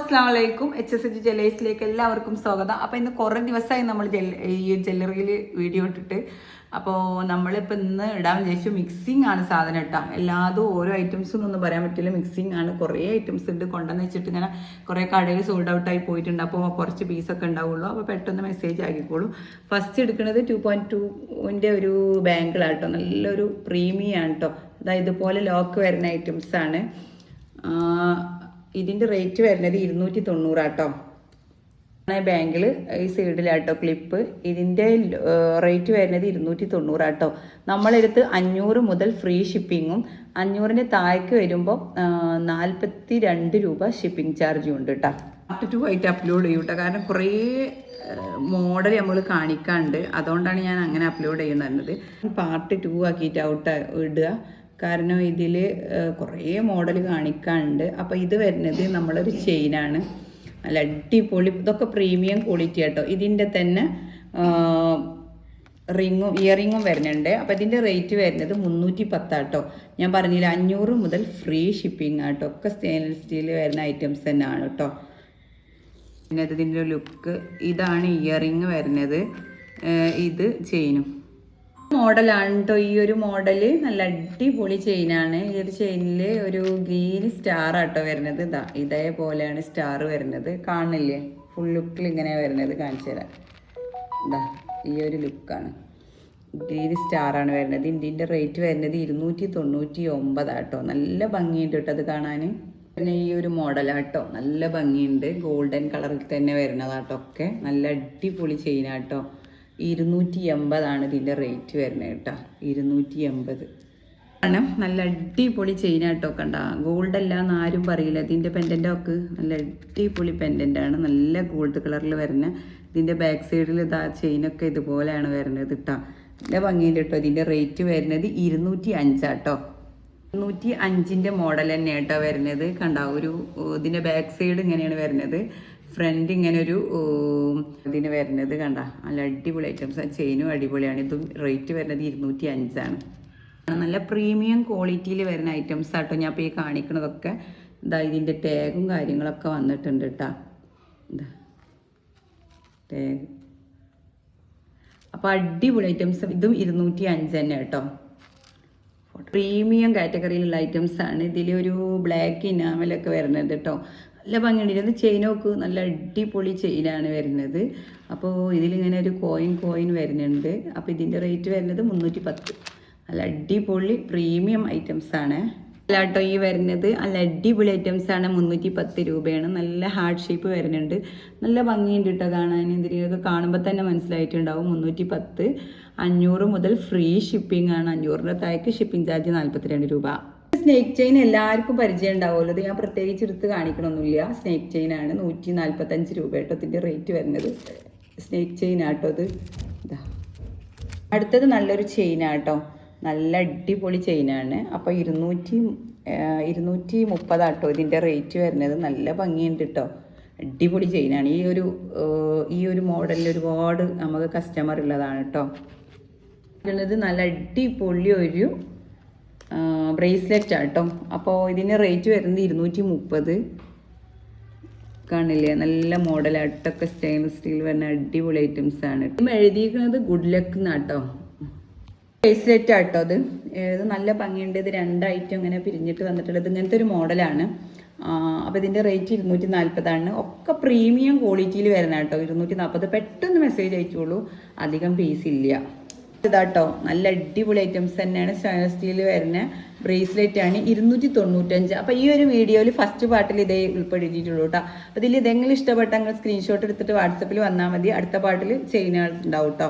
അസ്സലാമു അലൈക്കും. HSG ജ്വല്ലേഴ്സിലേക്ക് എല്ലാവർക്കും സ്വാഗതം. അപ്പോൾ ഇന്ന് കുറേ ദിവസമായി നമ്മൾ ഈ ജ്വല്ലറിയിൽ വീഡിയോ ഇട്ടിട്ട്. അപ്പോൾ നമ്മളിപ്പോൾ ഇന്ന് ഇടാൻ വിചാരിച്ചു. മിക്സിംഗ് ആണ് സാധനം ഇട്ടാം. എല്ലാതും ഓരോ ഐറ്റംസും ഒന്നും പറയാൻ പറ്റില്ല. മിക്സിംഗ് ആണ്. കുറേ ഐറ്റംസ് ഉണ്ട്. കൊണ്ടുവന്ന് വെച്ചിട്ട് ഇങ്ങനെ കുറേ കടയിൽ സോൾഡ് ഔട്ടായി പോയിട്ടുണ്ട്. അപ്പോൾ കുറച്ച് പീസൊക്കെ ഉണ്ടാവുള്ളൂ. അപ്പോൾ പെട്ടെന്ന് മെസ്സേജ് ആക്കിക്കോളൂ. ഫസ്റ്റ് എടുക്കുന്നത് 2.2ൻ്റെ ഒരു ബാങ്കിളാട്ടോ. നല്ലൊരു പ്രീമിയം ആണ് കേട്ടോ. അതായത് ഇതുപോലെ ലോക്ക് വരുന്ന ഐറ്റംസ് ആണ്. ഇതിൻ്റെ റേറ്റ് വരുന്നത് 290 ആട്ടോ. ബാങ്കിൽ ഈ സൈഡിലാട്ടോ ക്ലിപ്പ്. ഇതിൻ്റെ റേറ്റ് വരുന്നത് 290 ആട്ടോ. നമ്മളെടുത്ത് 500 മുതൽ ഫ്രീ ഷിപ്പിങ്ങും 500-ന് താഴേക്ക് വരുമ്പോൾ 42 രൂപ ഷിപ്പിംഗ് ചാർജും ഉണ്ട് കേട്ടോ. പാർട്ട് 2 ആയിട്ട് അപ്ലോഡ് ചെയ്യും കേട്ടോ. കാരണം കുറേ മോഡൽ നമ്മൾ കാണിക്കാണ്ട്, അതുകൊണ്ടാണ് ഞാൻ അങ്ങനെ അപ്ലോഡ് ചെയ്യുന്നത്. പാർട്ട് 2 ആക്കിയിട്ട് ഇടുക. കാരണം ഇതിൽ കുറേ മോഡൽ കാണിക്കാനുണ്ട്. അപ്പോൾ ഇത് വരുന്നത് നമ്മളൊരു ചെയിനാണ്. നല്ല അടിപൊളി, ഇതൊക്കെ പ്രീമിയം ക്വാളിറ്റി ആട്ടോ. ഇതിൻ്റെ തന്നെ ഇയറിങ്ങും വരുന്നുണ്ട്. അപ്പോൾ ഇതിൻ്റെ റേറ്റ് വരുന്നത് 310 ആട്ടോ. ഞാൻ പറഞ്ഞില്ല 500 മുതൽ ഫ്രീ ഷിപ്പിംഗ് ആട്ടോ. ഒക്കെ സ്റ്റെയിൻലെസ് സ്റ്റീൽ വരുന്ന ഐറ്റംസ് തന്നെയാണ് കേട്ടോ. പിന്നെ ഇതിൻ്റെ ലുക്ക് ഇതാണ്. ഇയറിങ് വരുന്നത്, ഇത് ചെയിനും മോഡലാണ് കേട്ടോ. ഈ ഒരു മോഡല് നല്ല അടിപൊളി ചെയിനാണ്. ഈ ഒരു ചെയിനിൽ ഒരു ഗ്രീൻ സ്റ്റാർ ആട്ടോ വരുന്നത്. ഇതേപോലെയാണ് സ്റ്റാർ വരുന്നത്. കാണില്ലേ? ഫുൾ ലുക്കിൽ ഇങ്ങനെ വരുന്നത്. കാണിച്ചു തരാം. ഈ ഒരു ലുക്കാണ്. ഗ്രീൻ സ്റ്റാറാണ് വരുന്നത്. ഇതിൻ്റെ റേറ്റ് വരുന്നത് 299 ആട്ടോ. നല്ല ഭംഗിയുണ്ട് കേട്ടോ അത് കാണാൻ. പിന്നെ ഈ ഒരു മോഡലാട്ടോ, നല്ല ഭംഗിയുണ്ട്. ഗോൾഡൻ കളറിൽ തന്നെ വരുന്നതാട്ടോ. ഒക്കെ നല്ല അടിപൊളി ചെയിനാട്ടോ. 280 ഇതിൻ്റെ റേറ്റ് വരുന്നത് കേട്ടോ. 280 ആണ്. നല്ല അടിപൊളി ചെയിനാട്ടോ. കണ്ട, ഗോൾഡ് അല്ല എന്ന് ആരും പറയില്ല. ഇതിൻ്റെ പെൻഡൻ്റൊക്കെ നല്ല അടിപൊളി പെൻഡൻ്റാണ്. നല്ല ഗോൾഡ് കളറിൽ വരുന്ന. ഇതിൻ്റെ ബാക്ക് സൈഡിൽ ഇതാ ചെയിനൊക്കെ ഇതുപോലെയാണ് വരുന്നത് കേട്ടോ. നല്ല ഭംഗിയുണ്ട് കേട്ടോ. ഇതിൻ്റെ റേറ്റ് വരുന്നത് 205 ആട്ടോ. 205ൻ്റെ മോഡൽ തന്നെ കേട്ടോ വരുന്നത്. കണ്ട, ഒരു ഇതിൻ്റെ ബാക്ക് സൈഡ് ഇങ്ങനെയാണ് വരുന്നത്. ഫ്രണ്ട് ഇങ്ങനെ ഒരു ഇതിന് വരുന്നത്. കണ്ട, നല്ല അടിപൊളി ഐറ്റംസ്. ചെയിനും അടിപൊളിയാണ്. ഇതും റേറ്റ് വരുന്നത് 205 ആണ്. നല്ല പ്രീമിയം ക്വാളിറ്റിയിൽ വരുന്ന ഐറ്റംസ് ആട്ടോ ഞാൻ ഇപ്പോൾ ഈ കാണിക്കുന്നതൊക്കെ. ഇതാ ഇതിൻ്റെ ടാഗും കാര്യങ്ങളൊക്കെ വന്നിട്ടുണ്ട് കേട്ടോ. ഇതാ ടാഗ്. അപ്പോൾ അടിപൊളി ഐറ്റംസ്. ഇതും 205 തന്നെ കേട്ടോ. പ്രീമിയം കാറ്റഗറിയിലുള്ള ഐറ്റംസ് ആണ്. ഇതിലൊരു ബ്ലാക്ക് ഇനാമലൊക്കെ വരുന്നത് കേട്ടോ. നല്ല ഭംഗിയുണ്ട്. ഇത് ചെയിനൊക്കെ നല്ല അടിപൊളി ചെയിനാണ് വരുന്നത്. അപ്പോൾ ഇതിലിങ്ങനെ ഒരു കോയിൻ വരുന്നുണ്ട്. അപ്പോൾ ഇതിൻ്റെ റേറ്റ് വരുന്നത് 310. നല്ല അടിപൊളി പ്രീമിയം ഐറ്റംസ് ആണ് അല്ലാട്ടോ ഈ വരുന്നത്. നല്ല അടിപൊളി ഐറ്റംസ് ആണ്. 310 രൂപയാണ്. നല്ല ഹാർഡ് ഷേപ്പ് വരുന്നുണ്ട്. നല്ല ഭംഗിയുണ്ട് കേട്ടോ കാണാൻ. ഇതിനൊക്കെ കാണുമ്പോൾ തന്നെ മനസ്സിലായിട്ടുണ്ടാവും. 310. 500 മുതൽ ഫ്രീ ഷിപ്പിംഗ് ആണ്. 500-ന് താഴേക്ക് ഷിപ്പിംഗ് ചാർജ് 42 രൂപ. സ്നേക്ക് ചെയിൻ എല്ലാവർക്കും പരിചയം ഉണ്ടാവുമല്ലോ. ഇത് ഞാൻ പ്രത്യേകിച്ച് എടുത്ത് കാണിക്കണമൊന്നുമില്ല. സ്നേക്ക് ചെയിൻ ആണ്. 145 രൂപ കേട്ടോ ഇതിൻ്റെ റേറ്റ് വരുന്നത്. സ്നേക്ക് ചെയിൻ ആട്ടോ ഇത്. ഇതാ അടുത്തത് നല്ലൊരു ചെയിനാട്ടോ. നല്ല അടിപൊളി ചെയിനാണ്. അപ്പോൾ 230 ആട്ടോ ഇതിൻ്റെ റേറ്റ് വരുന്നത്. നല്ല ഭംഗിയുണ്ട് കേട്ടോ. അടിപൊളി ചെയിനാണ്. ഈ ഒരു മോഡലിൽ ഒരുപാട് നമുക്ക് കസ്റ്റമർ ഉള്ളതാണ് കേട്ടോ. ഉള്ളത് നല്ല അടിപൊളി ഒരു ബ്രേസ്ലെറ്റ് ആട്ടോ. അപ്പോൾ ഇതിന് റേറ്റ് വരുന്നത് 230. കാണില്ലേ? നല്ല മോഡലായിട്ടൊക്കെ സ്റ്റെയിൻലെസ് സ്റ്റീൽ വരുന്ന അടിപൊളി ഐറ്റംസ് ആണ്. ഇപ്പം എഴുതിയിരിക്കുന്നത് ഗുഡ് ലക്ക് എന്നാട്ടോ. ബ്രേസ്ലെറ്റ് ആട്ടോ അത്. ഇത് നല്ല ഭംഗിയുണ്ട്. ഇത് 2 ഐറ്റം ഇങ്ങനെ പിരിഞ്ഞിട്ട് വന്നിട്ടുള്ളത്. ഇങ്ങനത്തെ ഒരു മോഡലാണ്. അപ്പോൾ ഇതിൻ്റെ റേറ്റ് 240 ആണ്. ഒക്കെ പ്രീമിയം ക്വാളിറ്റിയിൽ വരുന്ന കേട്ടോ. 240. പെട്ടെന്ന് മെസ്സേജ് അയച്ചോളൂ. അധികം പീസ് ഇല്ല. ഇതാട്ടോ നല്ല അടിപൊളി ഐറ്റംസ് തന്നെയാണ്. സ്റ്റെയിൻലെസ് സ്റ്റീൽ വരുന്ന ബ്രേസ്ലെറ്റ് ആണ്. 295. അപ്പോൾ ഈ ഒരു വീഡിയോയിൽ ഫസ്റ്റ് പാർട്ടിൽ ഇതേ ഉൾപ്പെടുത്തിയിട്ടുള്ളൂ കേട്ടോ. അപ്പോൾ ഇതിൽ ഇതെങ്കിലും ഇഷ്ടപ്പെട്ടെങ്കിൽ സ്ക്രീൻഷോട്ട് എടുത്തിട്ട് വാട്സപ്പിൽ വന്നാൽ മതി. അടുത്ത പാർട്ടിൽ ചെയിനുകൾ ഉണ്ടാവും കേട്ടോ.